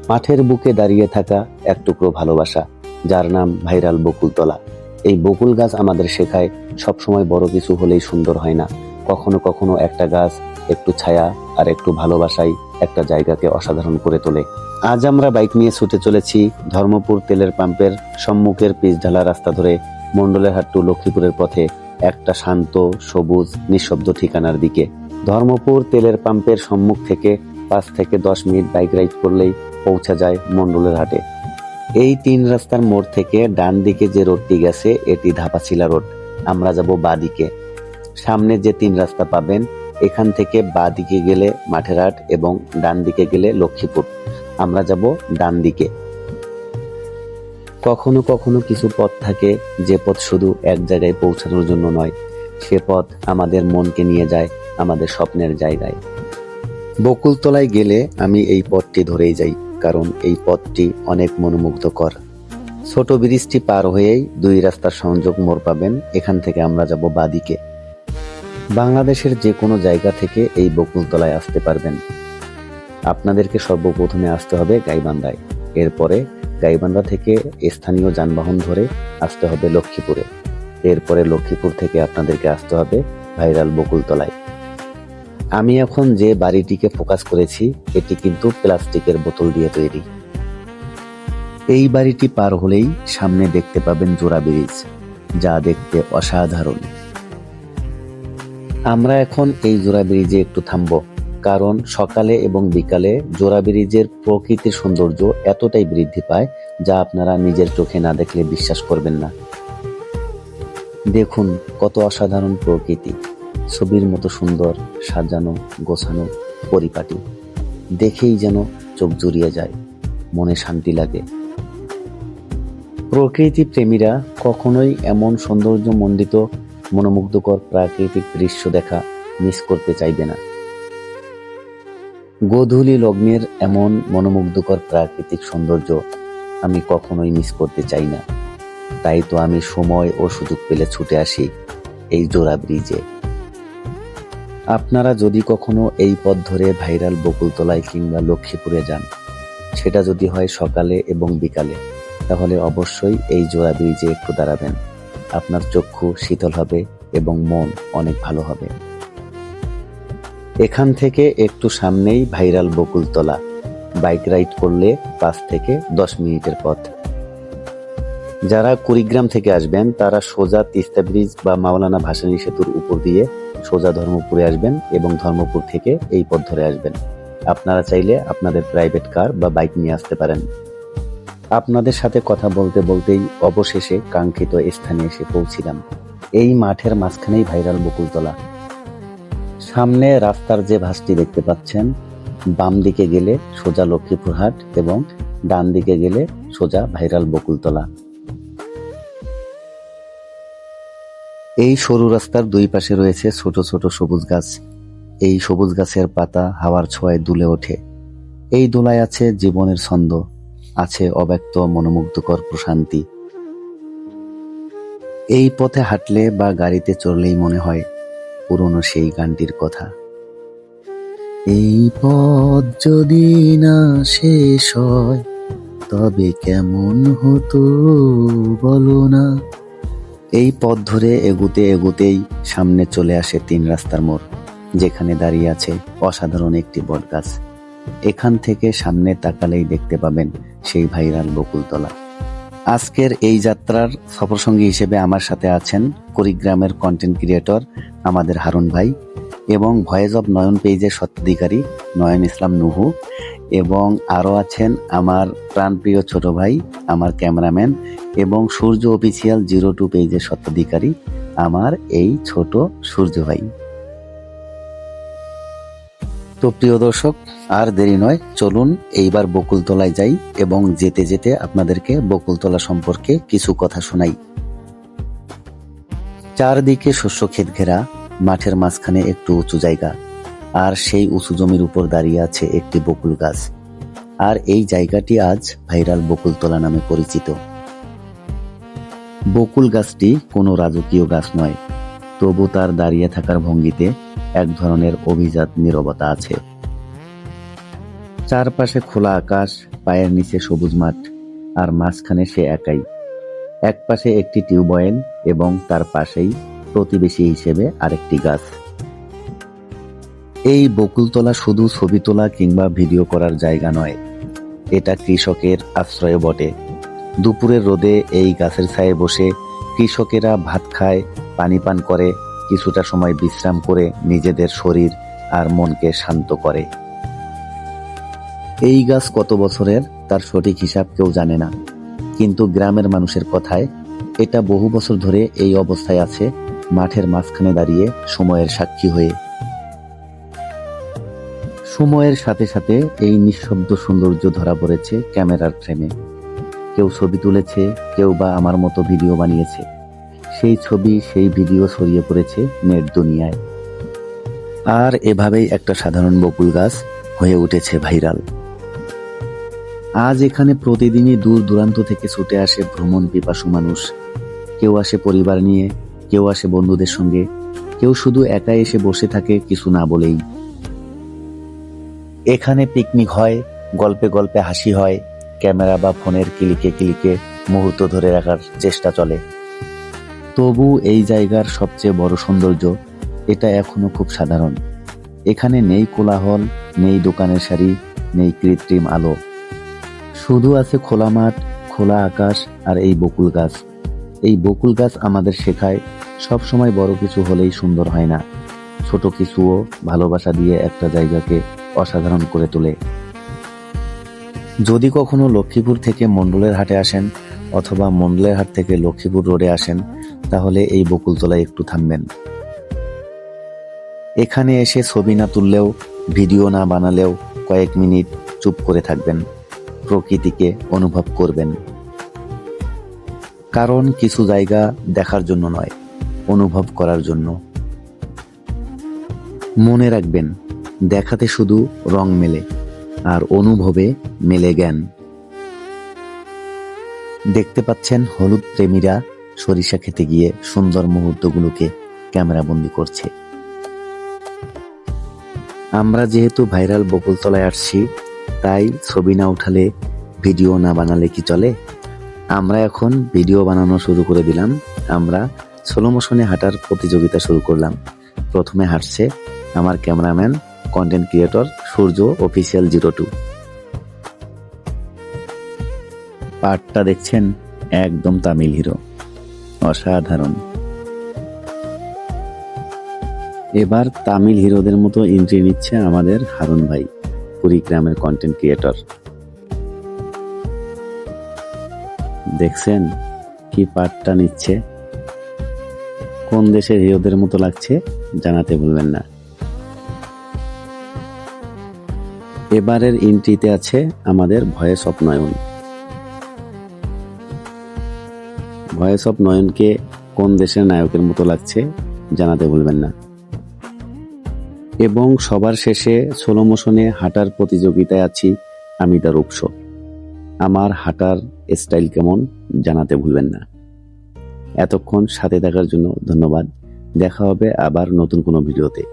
মাঠের বুকে দাঁড়িয়ে থাকা এক টুকরো ভালোবাসা, যার নাম ভাইরাল বকুলতলা। এই বকুল গাছ আমাদের শেখায় সবসময় বড় কিছু হলেই সুন্দর হয় না। কখনো কখনো একটা গাছ একটু ছায়া আর একটু ভালোবাসাই একটা জায়গাকে অসাধারণ করে তোলে। আজ আমরা বাইক নিয়ে ছুটে চলেছি ধর্মপুর তেলের পাম্পের সম্মুখের পিচ ঢালা রাস্তা ধরে মন্ডলের হাট টু লক্ষ্মীপুরের পথে একটা শান্ত, সবুজ, নিঃশব্দ ঠিকানার দিকে। ধর্মপুর তেলের পাম্পের সম্মুখ থেকে 5 থেকে 10 মিনিট বাইক রাইড করলেই পৌঁছা যায় মন্ডলের হাটে। এই 3 রাস্তার মোড় থেকে ডান দিকে যে রোডটি গেছে এটি ধাপাছিলা রোড। আমরা যাব বাঁ দিকে। সামনে যে 3 রাস্তা পাবেন এখান থেকে বাঁ দিকে গেলে মাঠের হাট এবং ডান দিকে গেলে লক্ষ্মীপুর। আমরা যাব ডান দিকে। কখনো কখনো কিছু পথ থাকে যে পথ শুধু এক জায়গায় পৌঁছানোর জন্য নয়, সে পথ আমাদের মনকে নিয়ে যায় আমাদের স্বপ্নের জায়গায়। বকুলতলায় গেলে আমি এই পথটি ধরেই যাই, কারণ এই পথটি অনেক মনোমুগ্ধকর। ছোট ব্রিজটি পার হয়েই 2 রাস্তার সংযোগ মোড় পাবেন। এখান থেকে আমরা যাব বাঁদিকে। বাংলাদেশের যে কোনো জায়গা থেকে এই বকুলতলায় আসতে পারবেন। আপনাদেরকে সর্বপ্রথমে আসতে হবে গাইবান্ধায়। এরপরে গাইবান্ধা থেকে স্থানীয় যানবাহন ধরে আসতে হবে লক্ষ্মীপুরে। এরপরে লক্ষ্মীপুর থেকে আপনাদেরকে আসতে হবে ভাইরাল বকুলতলায়। আমি এখন যে বাড়িটিকে ফোকাস করেছি এটি কিন্তু প্লাস্টিকের বোতল দিয়ে তৈরি। এই বাড়িটি পার হলেই সামনে দেখতে পাবেন জোড়া ব্রিজ, যা দেখতে অসাধারণ। আমরা এখন এই জোড়া ব্রিজে একটু থামবো, কারণ সকালে এবং বিকালে জোড়া ব্রিজের প্রকৃতির সৌন্দর্য এতটাই বৃদ্ধি পায় যা আপনারা নিজের চোখে না দেখলে বিশ্বাস করবেন না। দেখুন কত অসাধারণ প্রকৃতি, ছবির মতো সুন্দর, সাজানো, গোছানো, পরিপাটি। দেখেই যেন চোখ জুড়িয়ে যায়, মনে শান্তি লাগে। প্রকৃতি প্রেমীরা কখনোই এমন সৌন্দর্যমণ্ডিত মনোমুগ্ধকর প্রাকৃতিক দৃশ্য দেখা মিস করতে চাইবে না। গোধূলি লগ্নের এমন মনোমুগ্ধকর প্রাকৃতিক সৌন্দর্য আমি কখনোই মিস করতে চাই না। তাই তো আমি সময় ও সুযোগ পেলে ছুটে আসি এই জোড়া ব্রিজে। আপনারা যদি কখনো এই পথ ধরে ভাইরাল বকুলতলায় কিংবা লক্ষ্মীপুরে যান, সেটা যদি হয় সকালে এবং বিকালে, তাহলে অবশ্যই এই জোড়া ব্রিজে একটু দাঁড়াবেন। আপনার চক্ষু শীতল হবে এবং মন অনেক ভালো হবে। এখান থেকে একটু সামনেই ভাইরাল বকুলতলা। বাইক রাইড করলে 5 থেকে 10 মিনিটের পথ। যারা কুড়িগ্রাম থেকে আসবেন তারা সোজা তিস্তা ব্রিজ বা মাওলানা ভাসানী সেতুর উপর দিয়ে সোজা ধর্মপুরে আসবেন এবং ধর্মপুর থেকে এই পথ ধরে আসবেন। আপনারা চাইলে আপনাদের প্রাইভেট কার বা বাইক নিয়ে আসতে পারেন। আপনাদের সাথে কথা বলতে বলতেই অবশেষে কাঙ্ক্ষিত স্থানে এসে পৌঁছিলাম। এই মাঠের মাঝখানেই ভাইরাল বকুলতলা। সামনে রাস্তার যে ভাঁজটি দেখতে পাচ্ছেন, বাম দিকে গেলে সোজা লক্ষ্মীপুর হাট এবং ডান দিকে গেলে সোজা ভাইরাল বকুলতলা। এই সরু রাস্তার 2 পাশে রয়েছে ছোট ছোট সবুজ গাছ। এই সবুজ গাছের পাতা হাওয়ার ছোঁয়ায় দুলে ওঠে। এই দোলায় আছে জীবনের ছন্দ, আছে অব্যক্ত মনোমুগ্ধকর প্রশান্তি। এই পথে হাঁটলে বা গাড়িতে চড়লেই মনে হয় পুরনো সেই গানটির কথা। এই পথ যদি না শেষ হয় তবে কেমন হতো বলো না। এই পথ ধরে এগুতে এগুতেই সামনে চলে আসে 3 রাস্তার মোড়, যেখানে দাঁড়িয়ে আছে অসাধারণ একটি বটগাছ। এখান থেকে সামনে তাকালেই দেখতে পাবেন সেই ভাইরাল বকুলতলা। আজকের এই যাত্রার সফরসঙ্গী হিসেবে আমার সাথে আছেন কুড়িগ্রামের কন্টেন্ট ক্রিয়েটর আমাদের হারুন ভাই এবং ভয়েস অব নয়ন পেজের স্বত্বাধিকারী নয়ন ইসলাম নুহু, এবং আরও আছেন আমার প্রাণপ্রিয় ছোট ভাই, আমার ক্যামেরাম্যান এবং সূর্য অফিসিয়াল 02 পেজের স্বত্বাধিকারী আমার এই ছোট সূর্য ভাই। তো প্রিয় দর্শক, আর দেরি নয়, চলুন এইবার বকুলতলায় যাই এবং যেতে যেতে আপনাদেরকে বকুলতলা সম্পর্কে কিছু কথা শোনাই। চারদিকে শস্য ক্ষেত ঘেরা, মাঠের মাঝখানে একটু উঁচু জায়গা, আর সেই উঁচু জমির উপর দাঁড়িয়ে আছে একটি বকুল গাছ। আর এই জায়গাটি আজ ভাইরাল বকুলতলা নামে পরিচিত। বকুল গাছটি কোনো রাজকীয় গাছ নয়, তবু তার দাঁড়িয়ে থাকার ভঙ্গিতে এক ধরনের অভিজাত নীরবতা আছে। চারপাশে খোলা আকাশ, পায়ের নিচে সবুজ মাঠ, আর মাঝখানে সে একাই। এক পাশে একটি টিউবওয়েল এবং তার পাশেই প্রতিবেশী হিসেবে আরেকটি গাছ। এই বকুলতলা শুধু ছবি তোলা কিংবা ভিডিও করার জায়গা নয়, এটা কৃষকের আশ্রয় বটে। দুপুরের রোদে এই গাছের ছায়ে বসে কৃষকেরা ভাত খায়, পানি পান করে, কিছুটা সময় বিশ্রাম করে নিজেদের শরীর আর মনকে শান্ত করে। এই গাছ কত বছরের তার সঠিক হিসাব কেউ জানে না, কিন্তু গ্রামের মানুষের কথায় এটা বহু বছর ধরে এই অবস্থায় আছে, মাঠের মাঝখানে দাঁড়িয়ে সময়ের সাক্ষী হয়ে। সময়ের সাথে সাথে এই নিঃশব্দ সৌন্দর্য ধরা পড়েছে ক্যামেরার ফ্রেমে। কেউ ছবি তুলেছে, কেউ বা আমার মতো ভিডিও বানিয়েছে। সেই ছবি, সেই ভিডিও ছড়িয়ে পড়েছে নেট দুনিয়ায়। আর এভাবেই একটা সাধারণ বকুল গাছ হয়ে উঠেছে ভাইরাল। আজ এখানে প্রতিদিনই দূর দূরান্ত থেকে ছুটে আসে ভ্রমণ পিপাসু মানুষ। কেউ আসে পরিবার নিয়ে, কেউ আসে বন্ধুদের সঙ্গে, কেউ শুধু একা এসে বসে থাকে কিছু না বলেই। এখানে পিকনিক হয়, গল্পে গল্পে হাসি হয়, ক্যামেরা বা ফোনের ক্লিকে ক্লিকে মুহূর্ত ধরে রাখার চেষ্টা চলে। তবু এই জায়গার সবচেয়ে বড় সৌন্দর্য, এটা এখনো খুব সাধারণ। এখানে নেই কোলাহল, নেই দোকানের সারি, নেই কৃত্রিম আলো। শুধু আছে খোলা মাঠ, খোলা আকাশ আর এই বকুল গাছ। এই বকুল গাছ আমাদের শেখায় সব সময় বড় কিছু হলেই সুন্দর হয় না, ছোট কিছুও ভালোবাসা দিয়ে একটা জায়গাকে অসাধারণ করে তোলে। যদি কখনো লক্ষ্মীপুর থেকে মণ্ডলের হাটে আসেন অথবা মণ্ডলের হাট থেকে লক্ষ্মীপুর রোডে আসেন, তাহলে এই বকুলতলায় একটু থামবেন। এখানে এসে ছবি না তুললেও, ভিডিও না বানালেও কয়েক মিনিট চুপ করে থাকবেন, প্রকৃতিকে অনুভব করবেন। কারণ কিছু জায়গা দেখার জন্য নয়, অনুভব করার জন্য। মনে রাখবেন, দেখাতে শুধু রং মেলে, আর অনুভবে মেলে জ্ঞান। দেখতে পাচ্ছেন হলুদ প্রেমীরা সরিষা খেতে গিয়ে সুন্দর মুহূর্তগুলোকে ক্যামেরাবন্দি করছে। আমরা যেহেতু ভাইরাল বকুলতলায় আসছি, তাই ছবি না উঠালে, ভিডিও না বানালে কি চলে? আমরা এখন ভিডিও বানানো শুরু করে দিলাম। আমরা স্লো মোশনে হাঁটার প্রতিযোগিতা শুরু করলাম। প্রথমে হাঁটছে আমার ক্যামেরাম্যান, কন্টেন্ট ক্রিয়েটর সূর্য অফিসিয়াল 02। পার্টটা দেখছেন, একদম তামিল হিরো, অসাধারণ। এবার তামিল হিরোদের মতো এন্ট্রি নিচ্ছে আমাদের হারুন ভাই, কুড়িগ্রামের কন্টেন্ট ক্রিয়েটর। দেখছেন কি পার্টটা নিচ্ছে? কোন দেশের হিরোদের মতো লাগছে জানাতে ভুলবেন না। এবারের এন্ট্রিতে আছে আমাদের voice of Nayan. Voice of নয়নকে কোন দেশের নায়কের মতো লাগছে জানাতে ভুলবেন না। এবং সবার শেষে স্লো মোশনে হাঁটার প্রতিযোগিতায় আছি আমি, তার রূপস। আমার হাঁটার স্টাইল কেমন জানাতে ভুলবেন না। এতক্ষণ সাথে থাকার জন্য ধন্যবাদ। দেখা হবে আবার নতুন কোনো ভিডিওতে।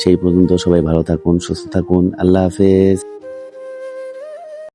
সেই পর্যন্ত সবাই ভালো থাকুন, সুস্থ থাকুন। আল্লাহ হাফেজ।